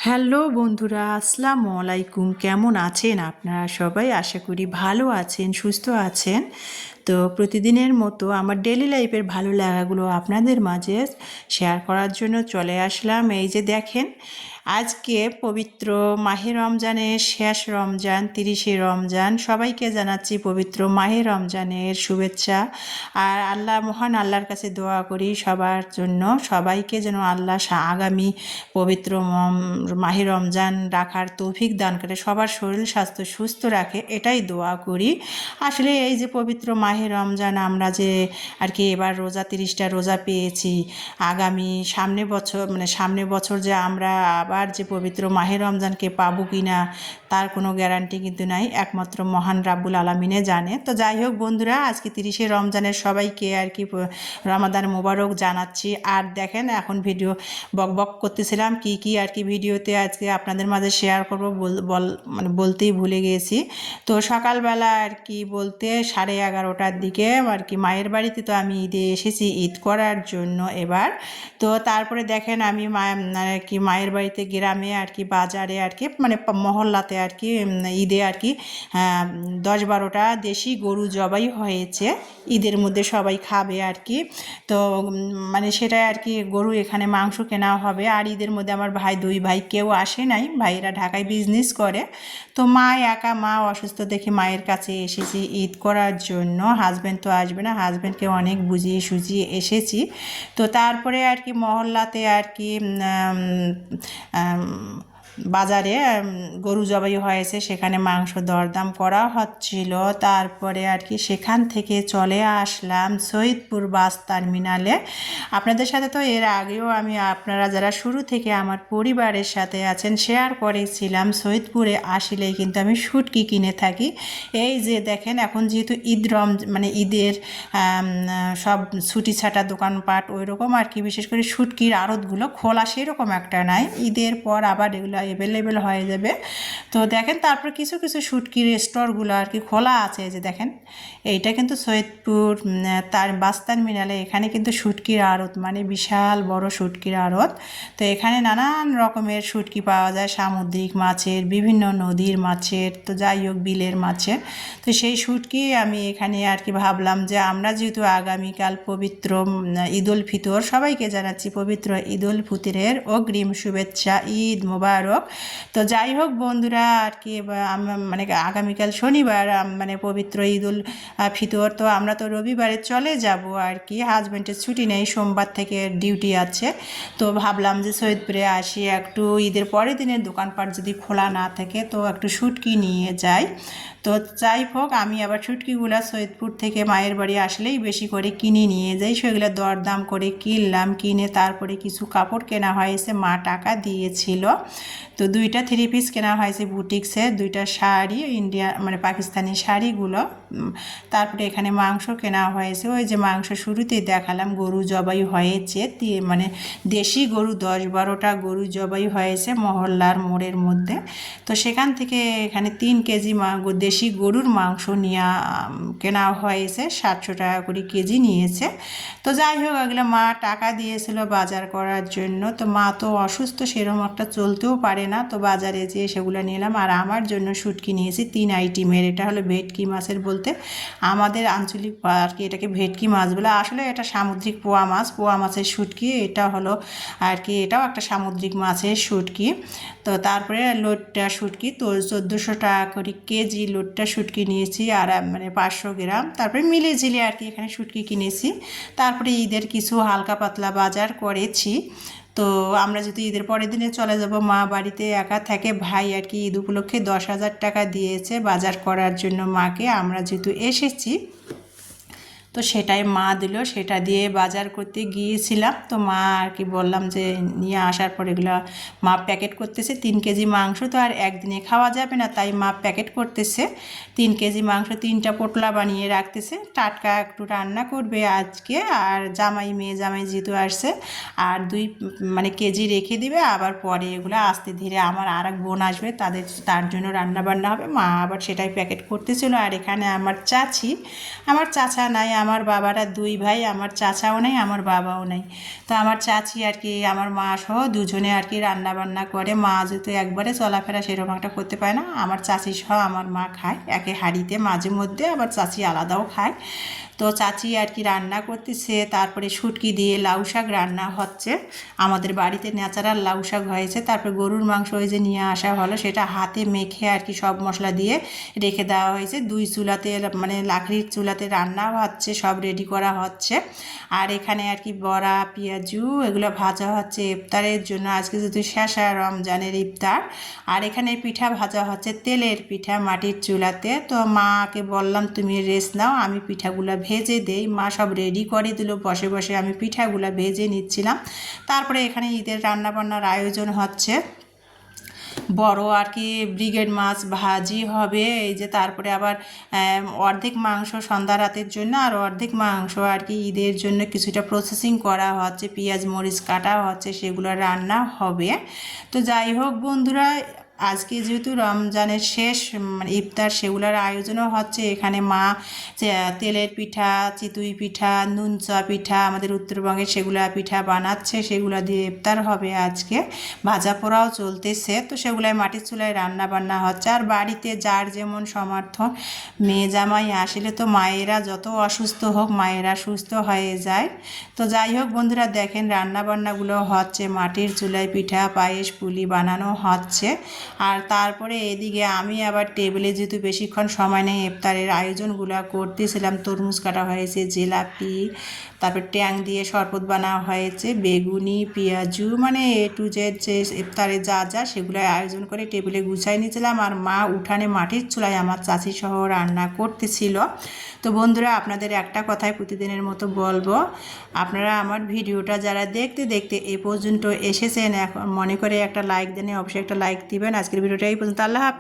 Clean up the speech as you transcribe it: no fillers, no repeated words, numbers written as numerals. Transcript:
Hello বন্ধুরা, আসসালামু আলাইকুম। কেমন আছেন আপনারা সবাই? আশা করি ভালো আছেন, সুস্থ আছেন। তো প্রতিদিনের মতো আমার ডেইলি লাইফের ভালো লাগাগুলো আপনাদের মাঝে শেয়ার করার জন্য চলে আসলাম। এই যে দেখেন, আজকে পবিত্র মাহে রমজানের শেষ রমজান, 30শে রমজান। সবাইকে জানাচ্ছি পবিত্র মাহে রমজানের শুভেচ্ছা। আর মহান আল্লাহর কাছে দোয়া করি সবার জন্য, সবাইকে যেন আল্লাহ আগামী পবিত্র মাহে রমজান রাখার তৌফিক দান করে, সবার শরীর স্বাস্থ্য সুস্থ রাখে, এটাই দোয়া করি। আসলে এই যে পবিত্র মাহে রমজান, আমরা যে আর কি এবার রোজা 30টা রোজা পেয়েছি, আগামী সামনে বছর যে আমরা আবার যে পবিত্র মাহে রমজানকে পাবো কি না তার কোনো গ্যারান্টি কিন্তু নাই, একমাত্র মহান রাব্বুল আলামিনে জানে। তো যাই হোক বন্ধুরা, আজকে 30শে রমজানের সবাইকে আর কি রমাদান মোবারক জানাচ্ছি। আর দেখেন, এখন ভিডিও বক বক করতেছিলাম কি আর কি ভিডিওতে আজকে আপনাদের মাঝে শেয়ার করবো বলতেই ভুলে গিয়েছি। তো সকালবেলা আর কি বলতে 11:30টার দিকে আর কি মায়ের বাড়িতে, তো আমি ঈদে এসেছি ঈদ করার জন্য এবার। তো তারপরে দেখেন, আমি আর কি মায়ের বাড়িতে গ্রামে আর কি বাজারে আর কি মহল্লাতে আর কি ঈদে আর কি 10-12টা দেশি গরু জবাই হয়েছে ঈদের মধ্যে, সবাই খাবে আর কি। তো সেটা আর কি গরু এখানে মাংস কেনা হবে। আর ঈদের মধ্যে আমার দুই ভাই কেউ আসে নাই, ভাইরা ঢাকায় বিজনেস করে। তো মা অসুস্থ দেখে মায়ের কাছে এসেছি ঈদ করার জন্য। হাজব্যান্ড তো আসবে না, হাজব্যান্ডকে অনেক বুঝিয়ে সুঝিয়ে এসেছি। তো তারপরে আর কি মহল্লাতে আর কি বাজারে গরু জবাই হয়েছে, সেখানে মাংস দরদাম করা হচ্ছিল। তারপরে আর কি সেখান থেকে চলে আসলাম সৈয়দপুর বাস টার্মিনালে। আপনাদের সাথে তো এর আগেও আমি, আপনারা যারা শুরু থেকে আমার পরিবারের সাথে আছেন, শেয়ার করেছিলাম সৈয়দপুরে আসলেই কিন্তু আমি শুটকি কিনে থাকি। এই যে দেখেন, এখন যেহেতু ঈদের সব ছুটি ছাটা দোকানপাট ওই রকম আর কি, বিশেষ করে শুটকির আড়তগুলো খোলা সেরকম একটা নাই, ঈদের পর আবার এগুলো অ্যাভেলেবেল হয়ে যাবে। তো দেখেন, তারপর কিছু কিছু শুটকির স্টোরগুলো আর কি খোলা আছে। যে দেখেন, এইটা কিন্তু সৈয়দপুর তার বাস টার্মিনালে, এখানে কিন্তু শুটকির আড়ত, বিশাল বড় শুটকির আড়ত। তো এখানে নানান রকমের শুটকি পাওয়া যায়, সামুদ্রিক মাছের, বিভিন্ন নদীর মাছের, তো যাই হোক বিলের মাছের। তো সেই শুটকি আমি এখানে আর কি ভাবলাম যে আমরা যেহেতু আগামীকাল পবিত্র ঈদ উল ফিতর, সবাইকে জানাচ্ছি পবিত্র ঈদ উল ফিতরের অগ্রিম শুভেচ্ছা, ঈদ মোবারক। তো যাই হোক বন্ধুরা, আর কি আগামীকাল শনিবার পবিত্র ঈদ উল ফিতর, তো আমরা তো রবিবারে চলে যাব আর কি, হাজব্যান্ডের ছুটি নেই, সোমবার থেকে ডিউটি আছে। তো ভাবলাম যে সৈয়দপুরে আসি, একটু ঈদের পরের দিনের দোকানপাট যদি খোলা না থাকে তো একটু শুটকি নিয়ে যাই। তো যাই হোক, আমি আবার শুটকিগুলো সৈয়দপুর থেকে মায়ের বাড়ি আসলেই বেশি করে কিনে নিয়ে যাই, সেগুলো দরদাম করে কিনলাম, কিনে তারপরে কিছু কাপড় কেনা হয়েছে, মা টাকা দিয়েছিল। তো 2টা 3 পিস কেনা হয়েছে বুটিক্সে, 2টা শাড়ি, পাকিস্তানি শাড়িগুলো। তারপরে এখানে মাংস কেনা হয়েছে, ওই যে মাংস শুরুতেই দেখালাম, গরু জবাই হয়েছে, দেশি গরু 10-12টা গরু জবাই হয়েছে মহল্লার মোড়ের মধ্যে। তো সেখান থেকে এখানে 3 কেজি দেশি গরুর মাংস কেনা হয়েছে, 700 টাকা করে কেজি নিয়েছে। তো যাই হোক, এগুলো মা টাকা দিয়েছিল বাজার করার জন্য। তো মা তো অসুস্থ, সেরকম একটা চলতেও পারে না, তো বাজারে যেয়ে সেগুলো নিলাম। আর আমার জন্য শুটকি নিয়েছি 3 আইটেমের। এটা হলো ভেটকি মাছের, বলতে আমাদের আঞ্চলিক আর কি এটাকে ভেটকি মাছ বলে, আসলে এটা সামুদ্রিক পোয়া মাছের শুটকি। এটা হলো আর কি, এটাও একটা সামুদ্রিক মাছের শুটকি। তো তারপরে লোটটা শুটকি, তো 1400 টাকা করে কেজি লোটটা শুটকি নিয়েছি, আর 500 গ্রাম। তারপরে মিলে ঝিলে আর কি এখানে শুটকি কিনেছি। তারপরে ঈদের কিছু হালকা পাতলা বাজার করেছি। তো আমরা যদি ঈদের পরের দিনে চলে যাব, মা বাড়িতে একা থাকে, ভাই আর কি ঈদ উপলক্ষে 10,000 টাকা দিয়েছে বাজার করার জন্য মাকে। আমরা যেহেতু এসেছি, তো সেটাই মা দিল, সেটা দিয়ে বাজার করতে গিয়েছিলাম। তো মা আর কি বললাম যে নিয়ে আসার পর এগুলো মা প্যাকেট করতেছে। 3 কেজি মাংস তো আর একদিনে খাওয়া যাবে না, তাই মা প্যাকেট করতেছে 3 কেজি মাংস, 3টা পোটলা বানিয়ে রাখতেছে, টাটকা একটু রান্না করবে আজকে। আর মেয়ে জামাই যেহেতু আসছে, আর 2 কেজি রেখে দিবে, আবার পরে এগুলো আস্তে ধীরে আমার আর এক বোন আসবে, তার জন্য রান্না বান্না হবে। মা আবার সেটাই প্যাকেট করতেছিল। আর এখানে আমার চাচা নাই, আমার বাবারা 2 ভাই, আমার চাচাও নেই আমার বাবাও নেই। তো আমার চাচি আর কি আমার মা সহ দুজনে আর কি রান্না বান্না করে। মা যেহেতু একবারে চলাফেরা সেরকম একটা করতে পারে না, আমার চাচি সহ আমার মা খায় একে হাঁড়িতে, মাঝে মধ্যে আবার চাচি আলাদাও খায়। তো চাচি আর কি রান্না করতেছে, তারপরে শুটকি দিয়ে লাউ শাক রান্না হচ্ছে। আমাদের বাড়িতে ন্যাচারাল লাউ শাক হয়েছে। তারপরে গরুর মাংস ওই যে নিয়ে আসা হলো, সেটা হাতে মেখে আর কি সব মশলা দিয়ে রেখে দেওয়া হয়েছে। 2 চুলাতে মানে লাকড়ির চুলাতে রান্না হচ্ছে, সব রেডি করা হচ্ছে। আর এখানে আর কি বড়া পেঁয়াজু এগুলো ভাজা হচ্ছে ইফতারের জন্য, আজকে যেহেতু শেষা রমজানের ইফতার। আর এখানে পিঠা ভাজা হচ্ছে, তেলের পিঠা মাটির চুলাতে। তো মাকে বললাম তুমি রেস্ট নাও, আমি পিঠাগুলো ভেজে দেই। মা সব রেডি করে দিল, বসে বসে আমি পিঠাগুলো ভেজে নিচ্ছিলাম। তারপরে এখানে ঈদের রান্নাবান্নার আয়োজন হচ্ছে, বড় আর কি ব্রিগেড মাছ ভাজি হবে এই যে। তারপরে আবার অর্ধেক মাংস সন্ধ্যা রাতের জন্য, আর অর্ধেক মাংস আর কি ঈদের জন্য কিছুটা প্রসেসিং করা হচ্ছে, পেঁয়াজ মরিচ কাটা হচ্ছে, সেগুলো রান্না হবে। তো যাই হোক বন্ধুরা, আজকে যেহেতু রমজানের শেষ ইফতার, সেগুলোর আয়োজনও হচ্ছে। এখানে মা তেলের পিঠা, চিতুই পিঠা, নুনচা পিঠা আমাদের উত্তরবঙ্গের সেগুলা পিঠা বানাচ্ছে, সেগুলো দিয়ে ইফতার হবে আজকে। ভাজা পোড়াও চলতেছে, তো সেগুলাই মাটির চুলায় রান্না বান্না হচ্ছে। আর বাড়িতে যার যেমন সমর্থন, মেয়ে জামাই আসলে তো মায়েরা যত অসুস্থ হোক মায়েরা সুস্থ হয়ে যায়। তো যাই হোক বন্ধুরা, দেখেন রান্না বান্নাগুলো হচ্ছে, মাটির চুলায় পিঠা পায়েস পুলি বানানো হচ্ছে। আর তারপরে এদিকে আমি আবার টেবিলে যেহেতু বেশিক্ষণ সময় নেই, ইফতারের আয়োজনগুলো করতেছিলাম। তরমুজ কাটা হয়েছে, জিলাপি, তারপর ট্যাং দিয়ে শরবত বানা হয়েছে, বেগুনি পেঁয়াজু, মানে এ টু জেড যে ইফতারে যা যা সেগুলো আয়োজন করে টেবিলে গুছাই নিয়েছিলাম। আর মা উঠানে মাটির চুলায় আমার চাচি সহ রান্না করতেছিল। তো বন্ধুরা, আপনাদের একটা কথাই প্রতিদিনের মতো বলবো, আপনারা আমার ভিডিওটা যারা দেখতে দেখতে এ পর্যন্ত এসেছেন, এখন মনে করে একটা লাইক দেন, অবশ্যই একটা লাইক দিবেন। আজকের ভিডিওটা এই পর্যন্ত। আল্লাহ হাফেজ।